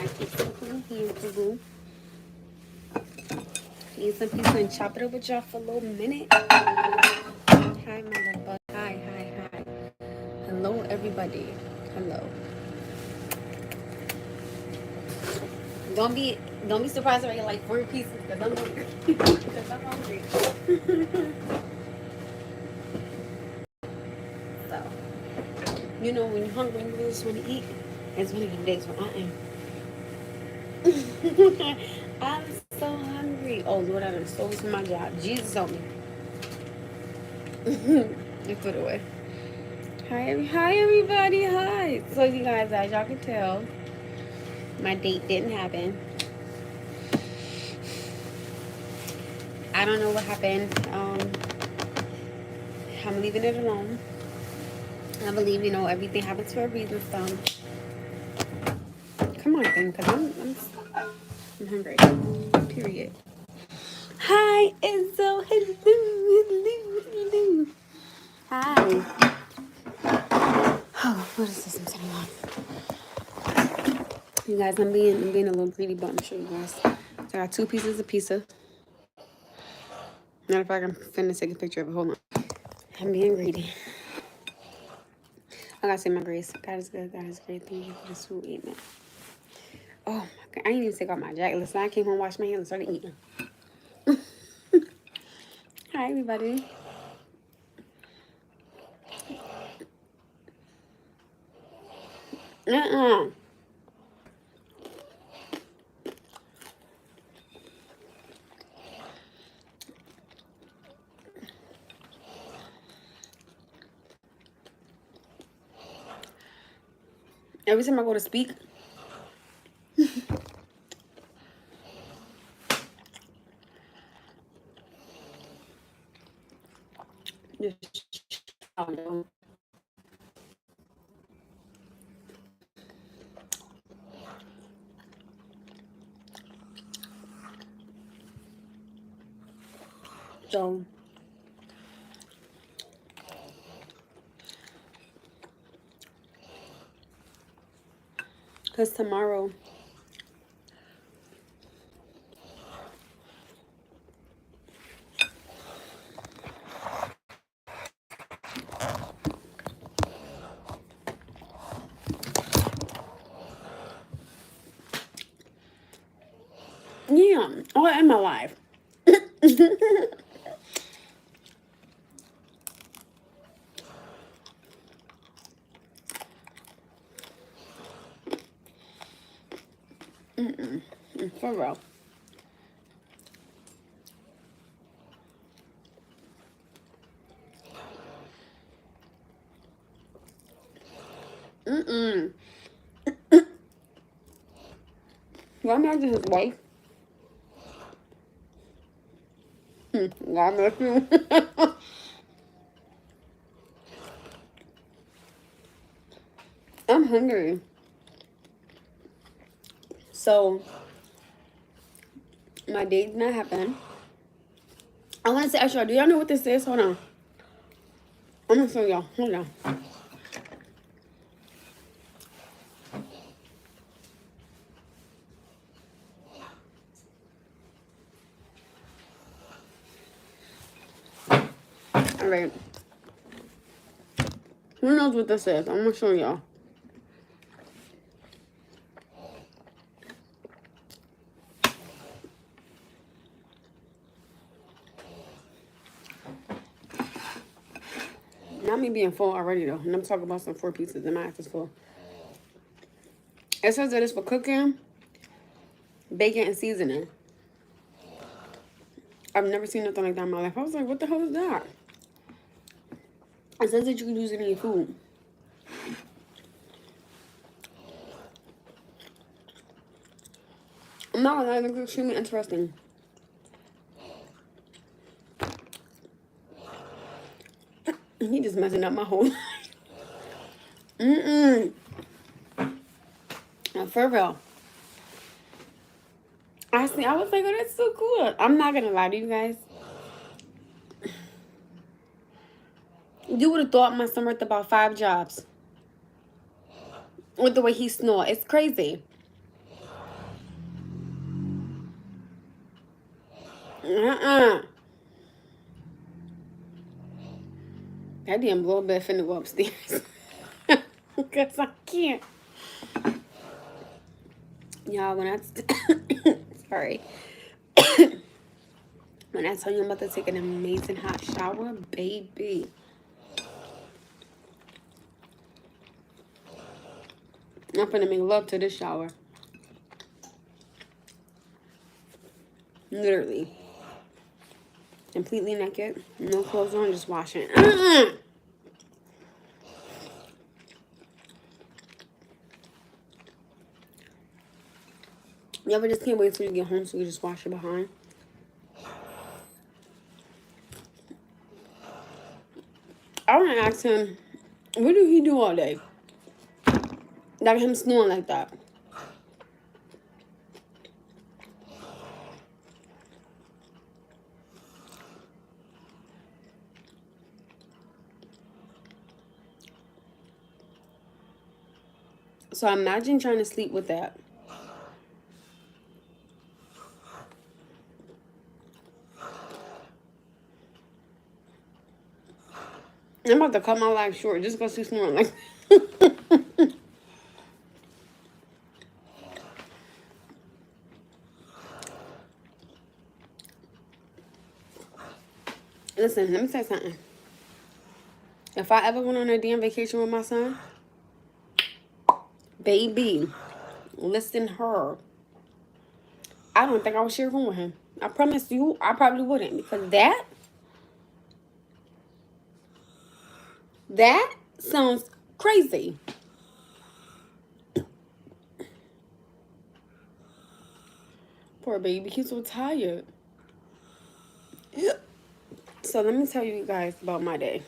eat some pizza, boo. Eat some pizza and chop it up with y'all for a little minute. Hi, my little bug. Hi, hi, hi. Hello, everybody. Hello. Don't be surprised if I get like 4 pieces because I'm hungry. Because I'm hungry. So, you know, when you're hungry and you really just want to eat, it's one of the days when I am. I'm so hungry. Oh Lord, I done stole this from my job. Jesus help me. I threw it away. Hi everybody. Hi. So you guys, as y'all can tell, my date didn't happen. I don't know what happened. I'm leaving it alone. I believe, you know, everything happens for a reason. So come on, then, because I'm hungry. Period. Hi, Izzo. Hello. Hi. Oh, what is this I'm sitting on? You guys, I'm being a little greedy, but I'm sure you guys. So I got 2 pieces of pizza. Matter of fact, I'm finna take a picture of it. Hold on. I'm being greedy. I gotta say my grace. God is good. God is great. Thank you for this food. Amen. Oh my God. I didn't even take off my jacket. Listen, I came home, washed my hands, and started eating. Hi, everybody. Every time I go to speak, so because tomorrow, yeah, all in my life. For real. Y'all imagine his wife? God bless you. I'm hungry. So, my date did not happen. I want to say extra. Do y'all know what this is? Hold on. I'm going to show y'all. Hold on. All right. Who knows what this is? I'm going to show y'all. Not me being full already, though. And I'm talking about some 4 pizzas and my ass is full. It says that it's for cooking, baking, and seasoning. I've never seen nothing like that in my life. I was like, what the hell is that? It says that you can use it in your food. I'm not gonna lie, it looks extremely interesting. He just messing up my whole life. For real. Honestly, I was like, oh, that's so cool. I'm not gonna lie to you guys. You would have thought my son worked about 5 jobs. With the way he snore. It's crazy. That damn blow bed finna go upstairs. Because I can't. Y'all, when I... sorry. When I tell you I'm about to take an amazing hot shower, baby. I'm finna make love to this shower. Literally. Completely naked. No clothes on, just washing. You ever just can't wait till you get home so you just wash your behind? I want to ask him, what did he do all day? Like him snoring like that. So imagine trying to sleep with that. I'm about to cut my life short just because he's snoring like Listen, let me say something. If I ever went on a damn vacation with my son, baby, listen her. I don't think I would share a room with him. I promise you, I probably wouldn't. Because that sounds crazy. Poor baby, he's so tired. So let me tell you guys about my day.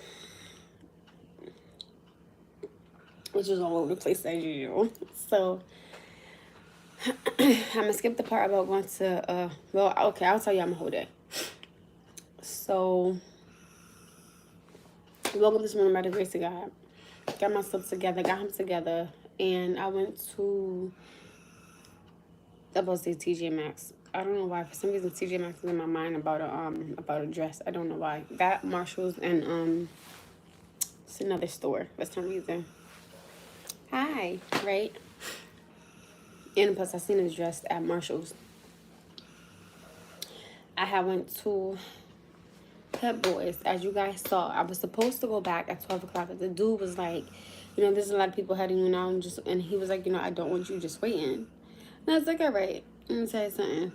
Which is all over the place as usual. So I'm gonna skip the part about going to well, okay, I'll tell you my whole day. So I woke up this morning by the grace of God, got myself together, got him together, and I went to, I was about to say TJ Maxx. I don't know why. For some reason, TJ Maxx is in my mind about a dress. I don't know why. That Marshalls and it's another store for some reason. Hi, right? And plus, I seen this dress at Marshalls. I had went to Pep Boys. As you guys saw, I was supposed to go back at 12 o'clock. But the dude was like, you know, there's a lot of people heading you now. And he was like, you know, I don't want you just waiting. And I was like, all right, let me tell you something.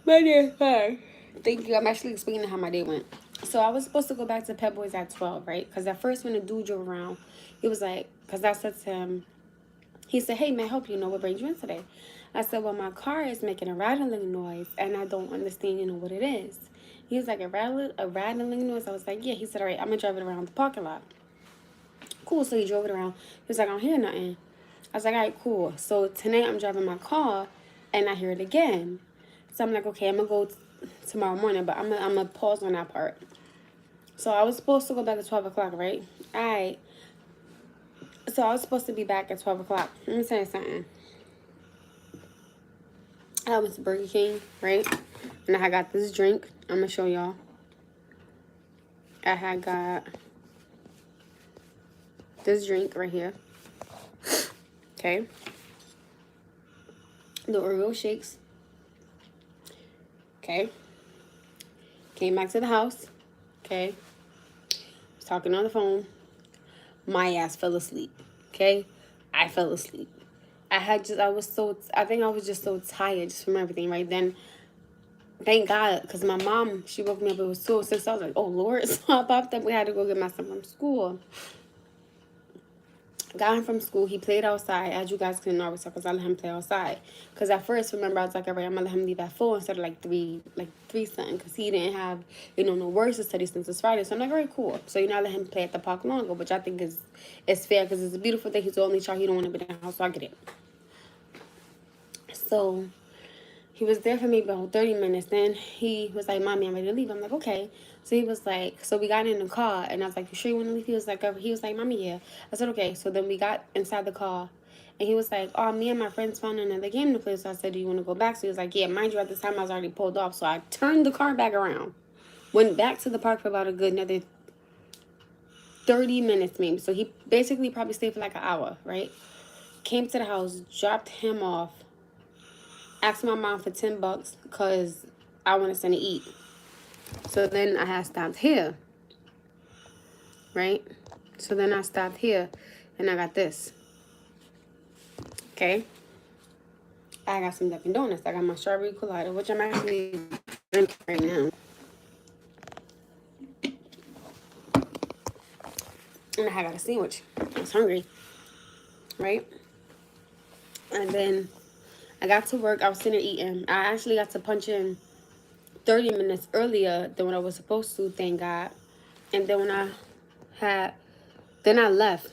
My day, hi. Thank you. I'm actually explaining how my day went. So I was supposed to go back to Pep Boys at 12, right? Because at first when the dude drove around, he was like, because I said to him, he said, hey, may I help you? Know what brings you in today? I said, well, my car is making a rattling noise, and I don't understand, you know, what it is. He was like, a rattling noise? I was like, yeah. He said, all right, I'm going to drive it around the parking lot. Cool. So he drove it around. He was like, I don't hear nothing. I was like, all right, cool. So tonight I'm driving my car, and I hear it again. So I'm like, okay, I'm going to go tomorrow morning, but I'm going to pause on that part. So I was supposed to go back at 12 o'clock, right? All right. So I was supposed to be back at 12 o'clock. Let me tell you something. I went to Burger King, right? And I got this drink. I'm going to show y'all. I had got this drink right here. Okay. The Oreo shakes. Okay. Came back to the house. Okay. Was talking on the phone. My ass fell asleep. Okay. I fell asleep. I think I was just so tired just from everything, right? Then, thank God, because my mom, she woke me up, it was 2:06. I was like, oh, Lord. So I popped up. We had to go get my son from school. Got him from school. He played outside. As you guys can always tell, because I let him play outside. Because at first, remember, I was like, all right, I'm going to let him leave at 4 instead of like 3 something. Because he didn't have, you know, no words to study since it's Friday. So I'm like, all right, cool. So, you know, I let him play at the park longer, which I think is fair because it's a beautiful thing. He's the only child. He don't want to be in the house, so I get it. So he was there for me about 30 minutes. Then he was like, Mommy, I'm ready to leave. I'm like, okay. So he was like, so we got in the car, and I was like, you sure you want to leave? He was like, Mommy, yeah. I said, okay. So then we got inside the car, And he was like, oh, me and my friends found another game to play. So I said, do you want to go back? So he was like, yeah, mind you, at this time I was already pulled off. So I turned the car back around. Went back to the park for about a good another 30 minutes maybe. So he basically probably stayed for like an hour, right? Came to the house, dropped him off, asked my mom for $10 because I wanted something to eat. So then I had stopped here, right? So then I stopped here and I got this. Okay? I got some Dunkin' Donuts. I got my strawberry colada, which I'm actually drinking right now. And I got a sandwich. I was hungry, right? And then I got to work. I was sitting there eating. I actually got to punch in 30 minutes earlier than what I was supposed to, thank God. And then then I left.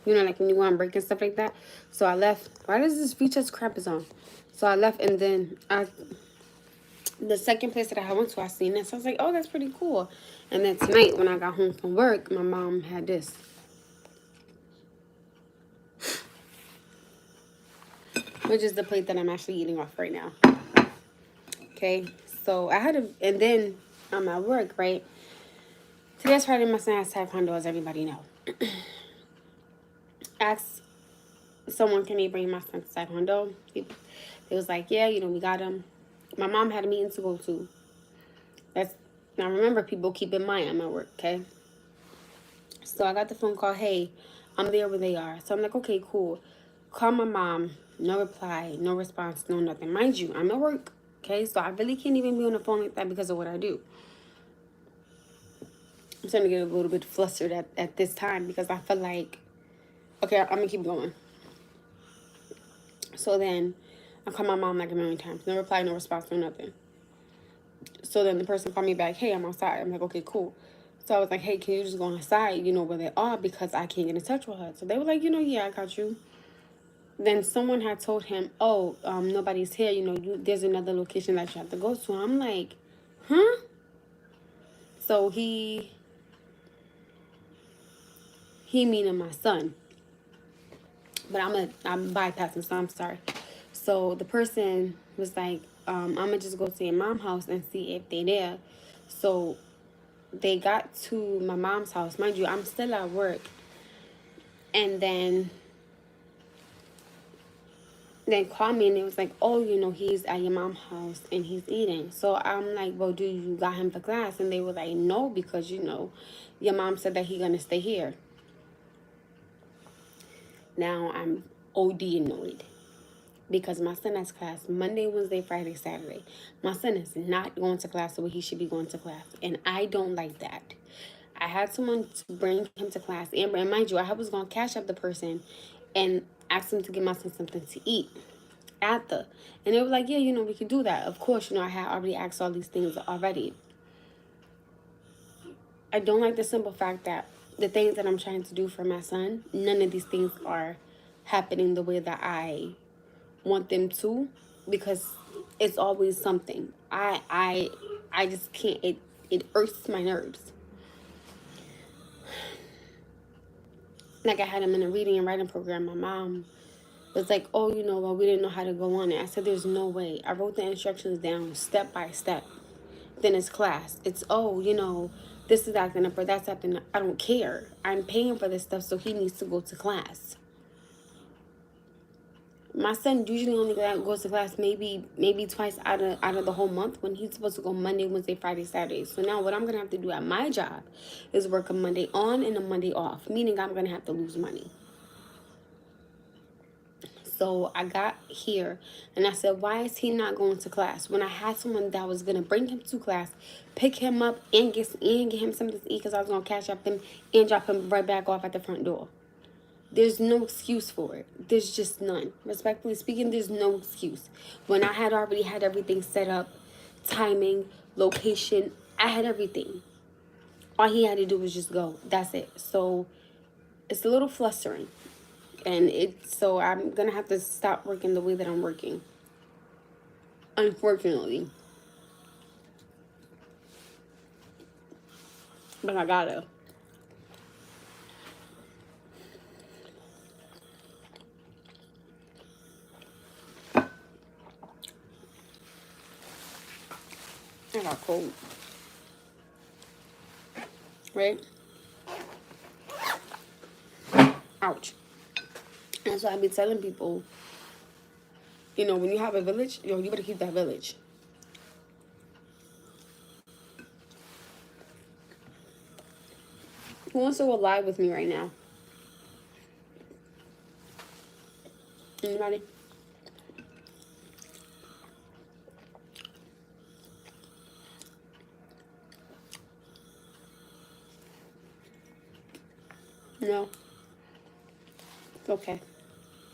You know, like when you go on break and stuff like that. So I left. Why does this features crap is on? So I left, and then the second place that I went to, I seen this. I was like, oh, that's pretty cool. And then tonight, when I got home from work, my mom had this. Which is the plate that I'm actually eating off right now. Okay, so I had and then I'm at work, right? Today's Friday, my son has taekwondo, as everybody know. Asked someone, can he bring my son to taekwondo? It was like, yeah, you know, we got him. My mom had a meeting to go to. Now remember, people, keep in mind I'm at work, okay? So I got the phone call, hey, I'm there where they are. So I'm like, okay, cool. Call my mom, no reply, no response, no nothing. Mind you, I'm at work, okay? So I really can't even be on the phone like that because of what I do. I'm starting to get a little bit flustered at this time because I feel like, okay, I'm going to keep going. So then I call my mom like a million times. No reply, no response, no nothing. So then the person called me back, hey, I'm outside. I'm like, okay, cool. So I was like, hey, can you just go inside, you know, where they are, because I can't get in touch with her. So they were like, you know, yeah, I got you. Then someone had told him, oh, nobody's here. You know, there's another location that you have to go to. I'm like, huh? So he meaning my son. But I'm bypassing, so I'm sorry. So the person was like, I'm going to just go to your mom's house and see if they're there. So they got to my mom's house. Mind you, I'm still at work. And then they called me and it was like, oh, you know, he's at your mom's house and he's eating. So I'm like, well, do you got him for class? And they were like, no, because, you know, your mom said that he's going to stay here. Now I'm OD annoyed because my son has class Monday, Wednesday, Friday, Saturday. My son is not going to class the way he should be going to class. And I don't like that. I had someone to bring him to class. And mind you, I was going to cash up the person and ask him to give my son something to eat after. And they were like, yeah, you know, we could do that. Of course, you know, I had already asked all these things already. I don't like the simple fact that the things that I'm trying to do for my son, none of these things are happening the way that I want them to, because it's always something. I just can't. It irks my nerves. Like I had him in a reading and writing program. My mom was like, oh, you know, well, we didn't know how to go on it. I said, there's no way. I wrote the instructions down step by step. Then it's class. It's, oh, you know, this is acting up or that's acting up. I don't care. I'm paying for this stuff, so he needs to go to class. My son usually only goes to class maybe twice out of the whole month, when he's supposed to go Monday, Wednesday, Friday, Saturday. So now what I'm going to have to do at my job is work a Monday on and a Monday off, meaning I'm going to have to lose money. So I got here and I said, why is he not going to class? When I had someone that was going to bring him to class, pick him up and get him something to eat, because I was going to cash up him and drop him right back off at the front door. There's no excuse for it. There's just none. Respectfully speaking, there's no excuse. When I had already had everything set up, timing, location, I had everything. All he had to do was just go. That's it. So it's a little flustering. And so I'm going to have to stop working the way that I'm working. Unfortunately. But I gotta. I got cold. Right? Ouch. And so I be telling people, you know, when you have a village, yo, you better keep that village. Who wants to go live with me right now? Anybody? No? Okay.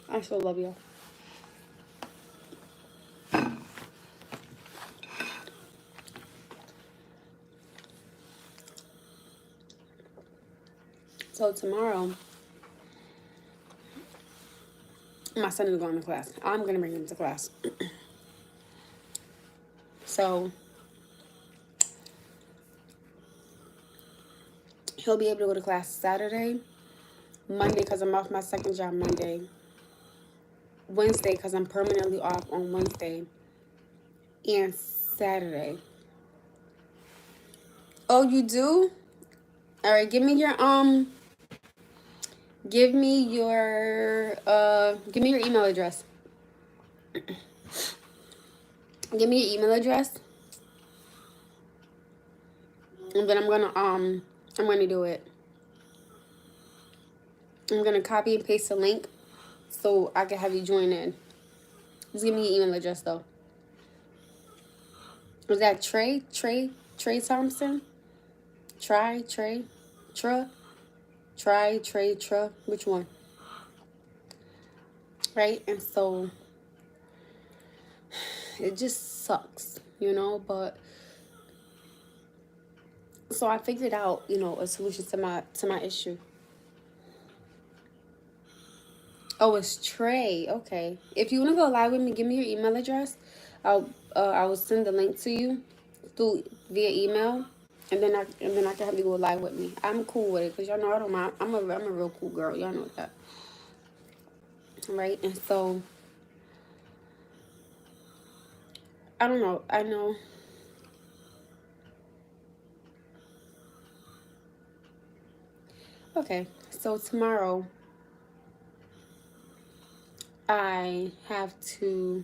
I still love you. So tomorrow, my son is going to class. I'm going to bring him to class. So he'll be able to go to class Saturday, Monday because I'm off my second job Monday, Wednesday because I'm permanently off on Wednesday, and Saturday. Oh, you do? All right, give me your email address. Give me your email address. And then I'm gonna do it. I'm gonna copy and paste the link so I can have you join in. Just give me your email address though. Was that Trey Thompson? Trey, which one? Right? And so it just sucks, you know, but so I figured out, you know, a solution to my issue. Oh, it's Trey. Okay. If you want to go live with me, give me your email address. I will send the link to you via email, and then I can have you go live with me. I'm cool with it because y'all know I don't mind. I'm a real cool girl. Y'all know that, right? And so I don't know. I know. Okay. So tomorrow I have to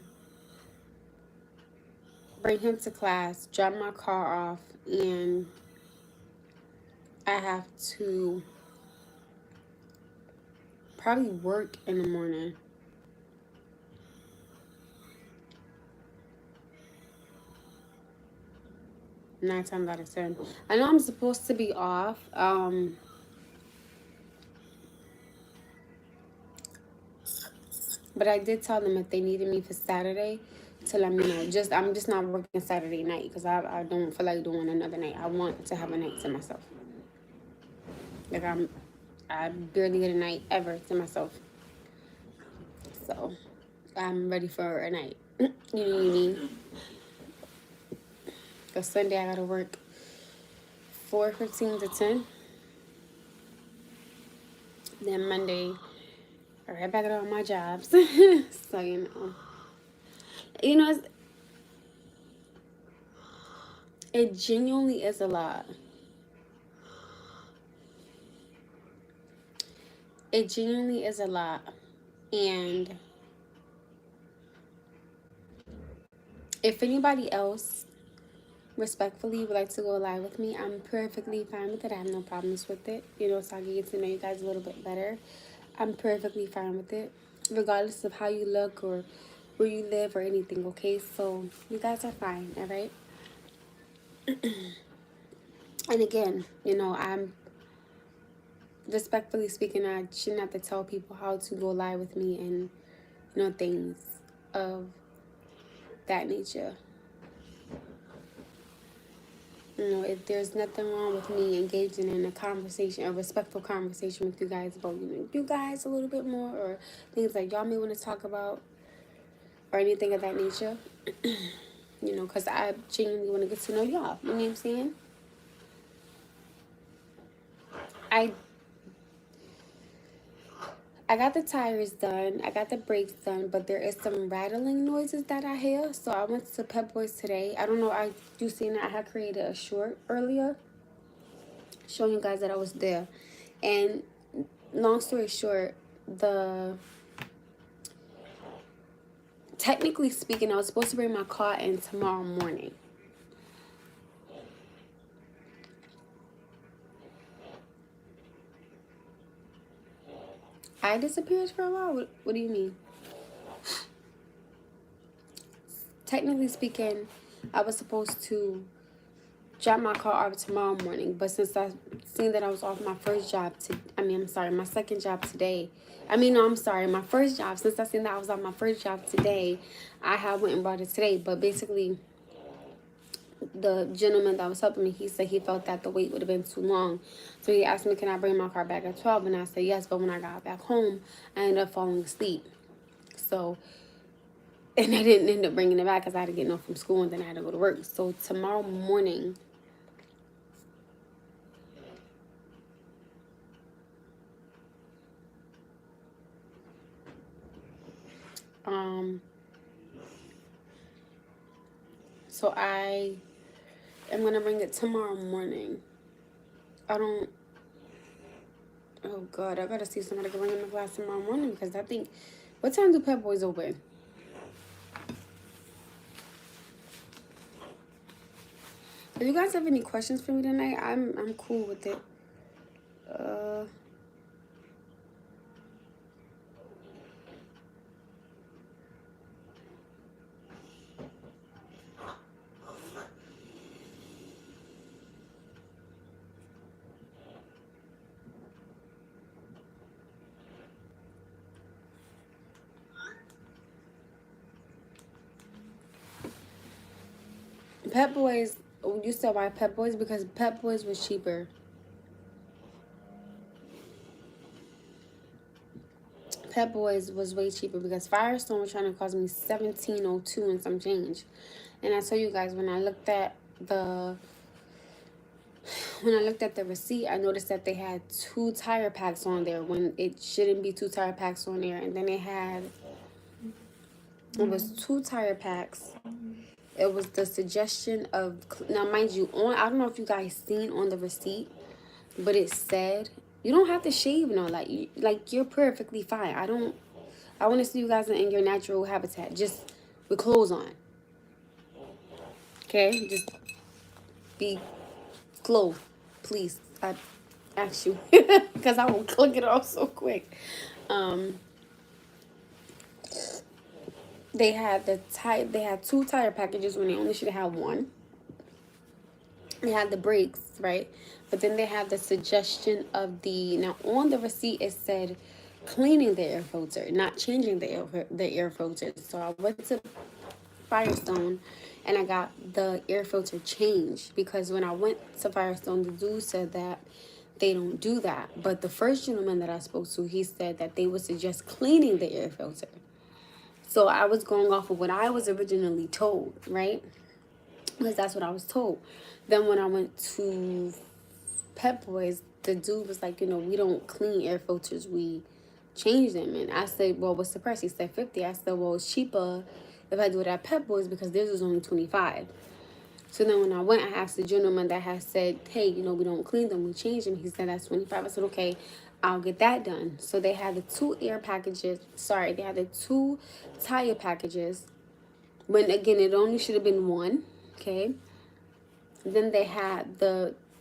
bring him to class, drop my car off, and I have to probably work in the morning. Nine times out of 10. I know I'm supposed to be off. But I did tell them if they needed me for Saturday to let me know. I'm just not working Saturday night because I don't feel like doing another night. I want to have a night to myself. Like I barely get a night ever to myself. So I'm ready for a night. You know what I mean? Because Sunday I gotta work 4:15 to 10. Then Monday, right back at all my jobs. So you know, it genuinely is a lot. It genuinely is a lot. And if anybody else respectfully would like to go live with me, I'm perfectly fine with it. I have no problems with it. You know, so I can get to know you guys a little bit better. I'm perfectly fine with it, regardless of how you look or where you live or anything, okay? So you guys are fine, all right? And again, you know, I'm respectfully speaking, I shouldn't have to tell people how to go live with me and, you know, things of that nature. You know, if there's nothing wrong with me engaging in a respectful conversation with you guys about, you know, you guys a little bit more or things like y'all may want to talk about or anything of that nature. You know, because I genuinely want to get to know y'all. You know what I'm saying? I got the tires done. I got the brakes done, but there is some rattling noises that I hear. So I went to Pep Boys today. I don't know. You seen that I had created a short earlier, showing you guys that I was there. And long story short, the technically speaking, I was supposed to bring my car in tomorrow morning. I disappeared for a while. What do you mean? Technically speaking, I was supposed to drop my car off tomorrow morning, but since I seen that I was off my first job my second job today. My first job. Since I seen that I was off my first job today, I had went and brought it today. But basically, the gentleman that was helping me, he said he felt that the wait would have been too long. So he asked me, can I bring my car back at 12? And I said yes, but when I got back home, I ended up falling asleep. So, and I didn't end up bringing it back because I had to get off from school and then I had to go to work. So tomorrow morning, so I am going to bring it tomorrow morning. Oh God, I got to see if somebody can bring in my glass tomorrow morning because I think, what time do Pep Boys open? If you guys have any questions for me tonight, I'm cool with it. Pep Boys, you said why Pep Boys? Because Pep Boys was cheaper. Pep Boys was way cheaper because Firestone was trying to cost me $17.02 and some change. And I told you guys when I looked at the receipt, I noticed that they had 2 tire packs on there when it shouldn't be 2 tire packs on there. And then it was 2 tire packs. It was the suggestion of, now mind you, I don't know if you guys seen on the receipt, but it said you don't have to shave and all that. You're perfectly fine. I want to see you guys in your natural habitat, just with clothes on. Okay, just be clothed, please. I ask you, because I will click it off so quick. They had 2 tire packages when they only should have had 1. They had the brakes, right? But then they have the suggestion of now on the receipt it said cleaning the air filter, not changing the air filter. So I went to Firestone and I got the air filter changed because when I went to Firestone, the dude said that they don't do that. But the first gentleman that I spoke to, he said that they would suggest cleaning the air filter. So I was going off of what I was originally told, right? Because that's what I was told. Then when I went to Pep Boys, the dude was like, we don't clean air filters, we change them. And I said, well, what's the price? He said $50. I said, well, it's cheaper if I do it at Pep Boys because theirs was only $25. So then when I went, I asked the gentleman that had said, hey, we don't clean them, we change them. He said that's $25. I said, okay, I'll get that done. So they had the 2 they had the 2 tire packages. When again, it only should have been 1. Okay. Then they had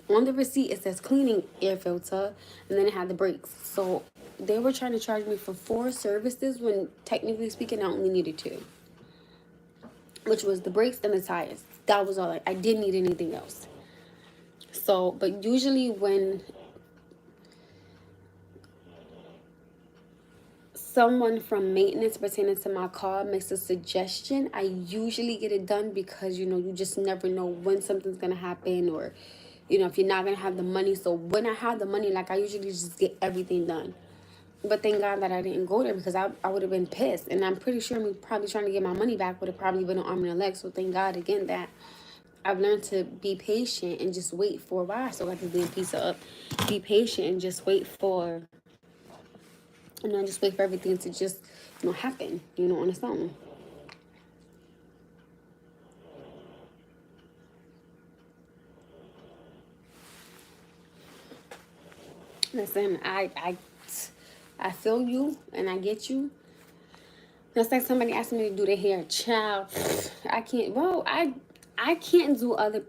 on the receipt it says cleaning air filter, and then it had the brakes. So they were trying to charge me for 4 services when technically speaking I only needed 2, which was the brakes and the tires. That was all. I didn't need anything else. So, but usually when someone from maintenance pertaining to my car makes a suggestion, I usually get it done because you just never know when something's gonna happen, or if you're not gonna have the money. So when I have the money, I usually just get everything done. But thank God that I didn't go there because I would have been pissed, and I'm pretty sure me probably trying to get my money back would have probably been an arm and a leg. So thank God again that I've learned to be patient and just wait for a while. So I can be a piece up, be patient and just wait for And I just wait for everything to just, happen, on its own. Listen, I feel you and I get you. That's like somebody asking me to do their hair. Child, I can't. Well, I can't do other.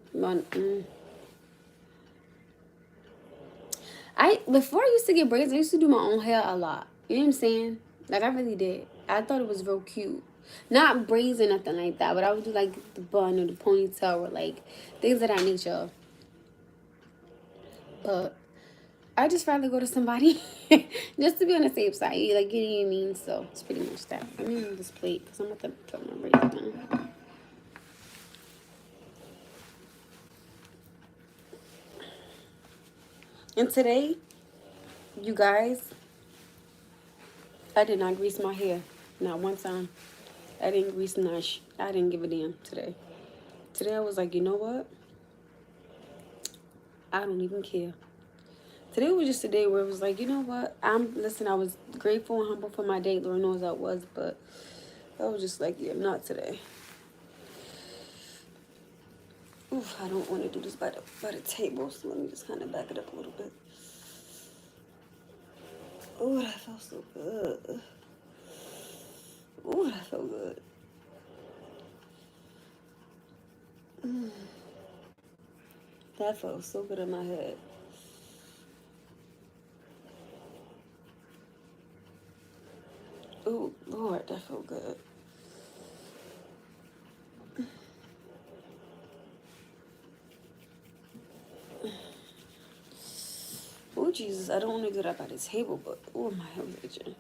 Before I used to get braids, I used to do my own hair a lot. You know what I'm saying? Like I really did. I thought it was real cute. Not braids or nothing like that, but I would do like the bun or the ponytail or like things of that nature. But I just rather go to somebody just to be on the safe side. Like, you know what I mean? So it's pretty much that. Let me move this plate because I'm about to put my braids on. And today, you guys, I did not grease my hair. Not one time. I didn't grease Nash. I didn't give a damn today. Today I was like, you know what? I don't even care. Today was just a day where it was like, you know what? Listen, I was grateful and humble for my day. Lord knows I was, but I was just like, yeah, not today. Oof, I don't want to do this by the table, so let me just kind of back it up a little bit. Oh, that felt so good. Oh, that felt good. That felt so good in my head. Oh, Lord, that felt good. Oh, Jesus, I don't want to get up at the table, but oh, my head was itching.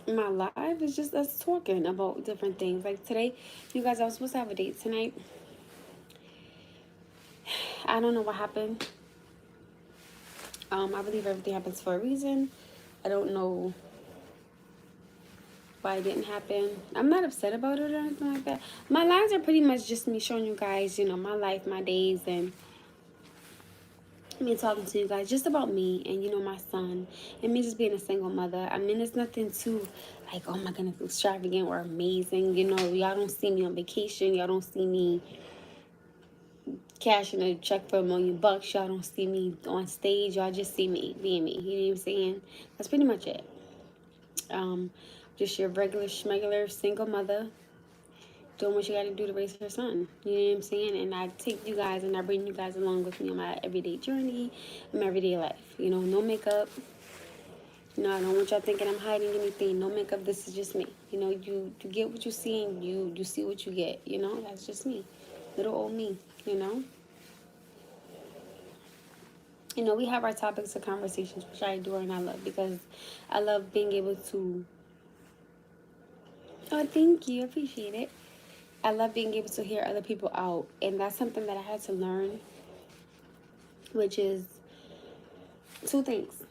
My live is just us talking about different things. Like today, you guys, I was supposed to have a date tonight. I don't know what happened. I believe everything happens for a reason. I don't know why it didn't happen. I'm not upset about it or anything like that. My lives are pretty much just me showing you guys, my life, my days, and me talking to you guys just about me and, my son, and me just being a single mother. I mean, it's nothing too, like, oh my goodness, extravagant or amazing. Y'all don't see me on vacation. Y'all don't see me cashing a check for $1 million. Y'all don't see me on stage. Y'all just see me being me. You know what I'm saying? That's pretty much it. Just your regular schmegular single mother doing what you got to do to raise her son. You know what I'm saying? And I take you guys and I bring you guys along with me on my everyday journey, my everyday life. No makeup. I don't want y'all thinking I'm hiding anything. No makeup. This is just me. You get what you see and you see what you get. That's just me. Little old me, we have our topics of conversations, which I adore and I love because I love being able to. Oh, thank you. Appreciate it. I love being able to hear other people out. And that's something that I had to learn, which is two things.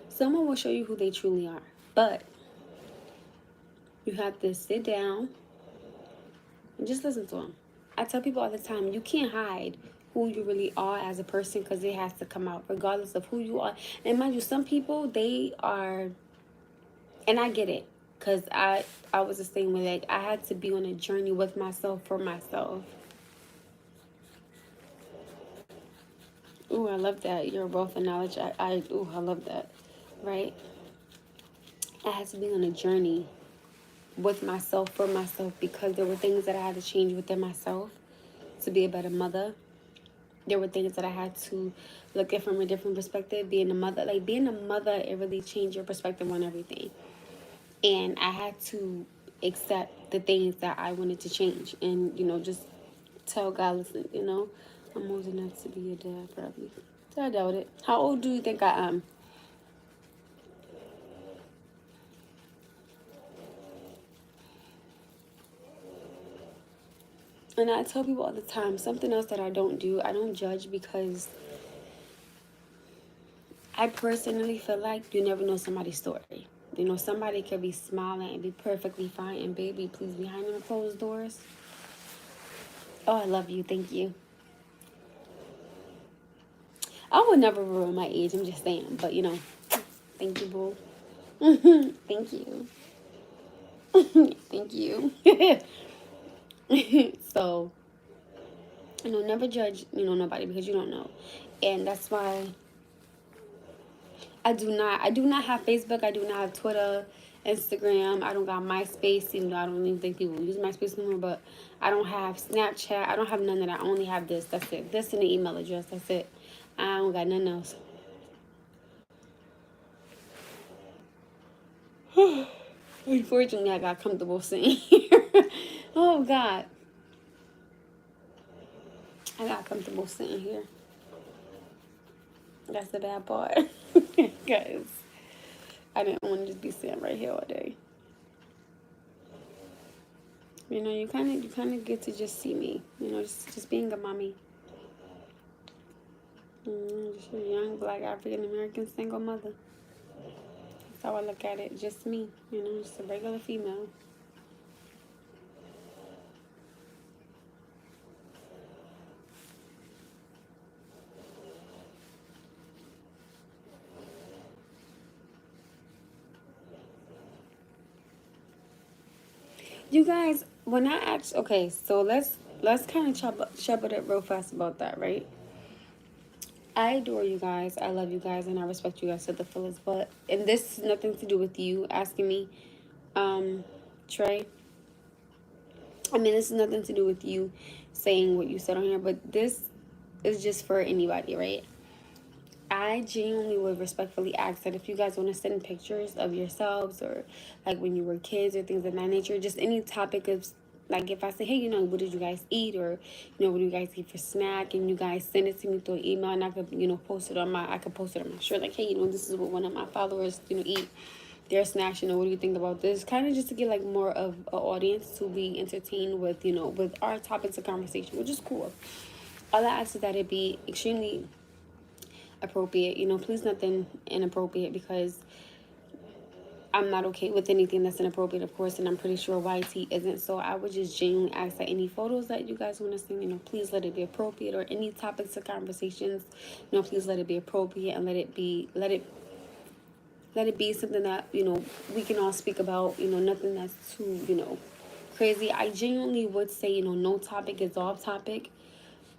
Someone will show you who they truly are, but you have to sit down and just listen to them. I tell people all the time, you can't hide who you really are as a person because it has to come out regardless of who you are. And mind you, some people, they are, and I get it, because I was the same way. Like, I had to be on a journey with myself for myself. Ooh, I love that. You're a wealth of knowledge. I love that. Right? I had to be on a journey with myself for myself because there were things that I had to change within myself to be a better mother. There were things that I had to look at from a different perspective. Being a mother, it really changed your perspective on everything. And I had to accept the things that I wanted to change and, just tell God, listen, I'm old enough to be a dad, probably. So I doubt it. How old do you think I am? And I tell people all the time, something else that I don't do, I don't judge because I personally feel like you never know somebody's story. You know, somebody could be smiling and be perfectly fine, and baby, please, behind them closed doors. Oh, I love you. Thank you. I would never ruin my age. I'm just saying. But, you know, thank you, boo. Thank you. Thank you. So, you know, never judge, you know, nobody because you don't know. And that's why I do not have Facebook. I do not have Twitter, Instagram. I don't got MySpace, even though I don't even think people use MySpace anymore. But I don't have Snapchat. I don't have none of that. I only have this. That's it. This and the email address. That's it. I don't got nothing else. Unfortunately, I got comfortable sitting here. Oh, God. I got comfortable sitting here. That's the bad part. Because I didn't want to just be sitting right here all day. You know, you kind of get to just see me. You know, just being a mommy. Just a young black African American single mother. That's how I look at it. Just me. You know, just a regular female. You guys, when I asked, okay, so let's kind of chop it up real fast about that, right? I adore you guys. I love you guys, and I respect you guys to the fullest. But and this is nothing to do with you asking me, Trey. I mean, this is nothing to do with you saying what you said on here, but this is just for anybody, right? I genuinely would respectfully ask that if you guys want to send pictures of yourselves or like when you were kids or things of that nature, just any topic of like if I say, hey, you know, what did you guys eat or, you know, what do you guys eat for snack, and you guys send it to me through email, and I could, you know, I could post it on my shirt like, hey, you know, this is what one of my followers, you know, eat their snacks, you know, what do you think about this? Kind of just to get like more of an audience to be entertained with, you know, with our topics of conversation, which is cool. All I ask is that it be extremely appropriate, you know, please nothing inappropriate, because I'm not okay with anything that's inappropriate, of course, and I'm pretty sure YT isn't. So I would just genuinely ask that any photos that you guys want to send, you know, please let it be appropriate, or any topics of conversations, you know, please let it be appropriate, and let it be something that, you know, we can all speak about, you know, nothing that's too, you know, crazy. I genuinely would say, you know, no topic is off topic,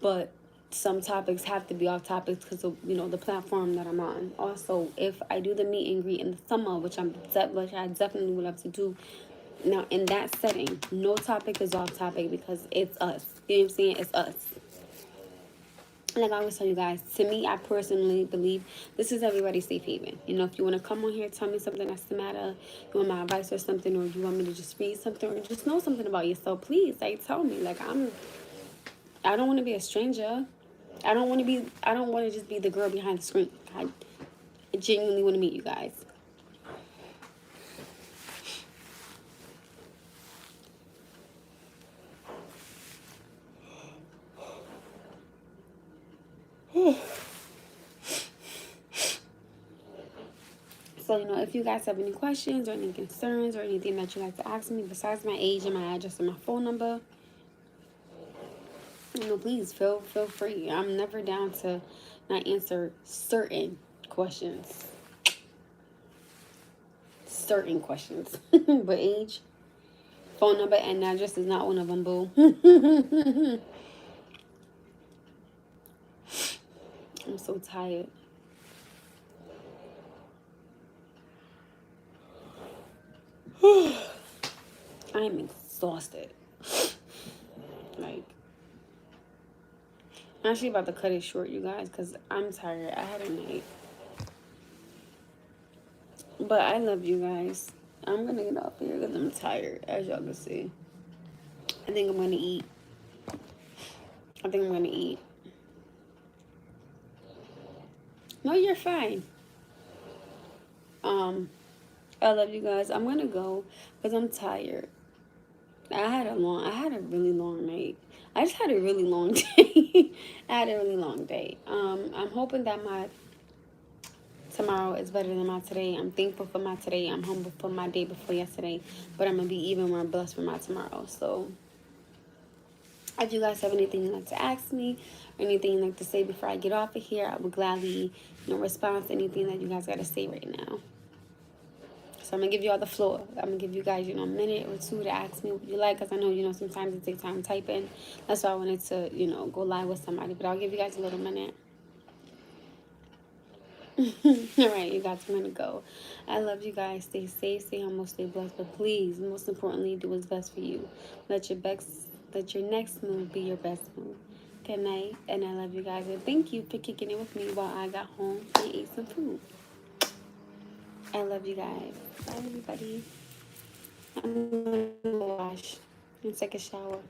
but some topics have to be off topics because of, you know, the platform that I'm on. Also, if I do the meet and greet in the summer, which I definitely would love to do, now in that setting, no topic is off topic because it's us. You know what I'm saying? It's us. Like I always tell you guys, to me, I personally believe this is everybody's safe haven. You know, if you want to come on here, tell me something that's the matter, you want my advice or something, or you want me to just read something, or just know something about yourself, please, like, tell me. Like, I don't want to be a stranger. I don't want to just be the girl behind the screen. I genuinely want to meet you guys. So, you know, if you guys have any questions or any concerns or anything that you'd like to ask me besides my age and my address and my phone number, you know, please feel free. I'm never down to not answer certain questions. Certain questions. But age, phone number, and address is not one of them, boo. I'm so tired. I am exhausted. Like, I'm actually about to cut it short, you guys, because I'm tired. I had a night. But I love you guys. I'm going to get off here because I'm tired, as y'all can see. I think I'm going to eat. No, you're fine. I love you guys. I'm going to go because I'm tired. I had a really long night. I just had a really long day. I had a really long day. I'm hoping that my tomorrow is better than my today. I'm thankful for my today. I'm humble for my day before yesterday. But I'm going to be even more blessed for my tomorrow. So if you guys have anything you'd like to ask me or anything you'd like to say before I get off of here, I would gladly, respond to anything that you guys got to say right now. So I'm going to give you all the floor. I'm going to give you guys, a minute or two to ask me what you like. Because I know, sometimes it takes time typing. That's why I wanted to, go live with somebody. But I'll give you guys a little minute. All right, you guys, I'm going to go. I love you guys. Stay safe, stay humble, stay blessed. But please, most importantly, do what's best for you. Let your next move be your best move. Good night. And I love you guys. And thank you for kicking it with me while I got home and ate some food. I love you guys. Bye, everybody. I'm going to wash and take a shower.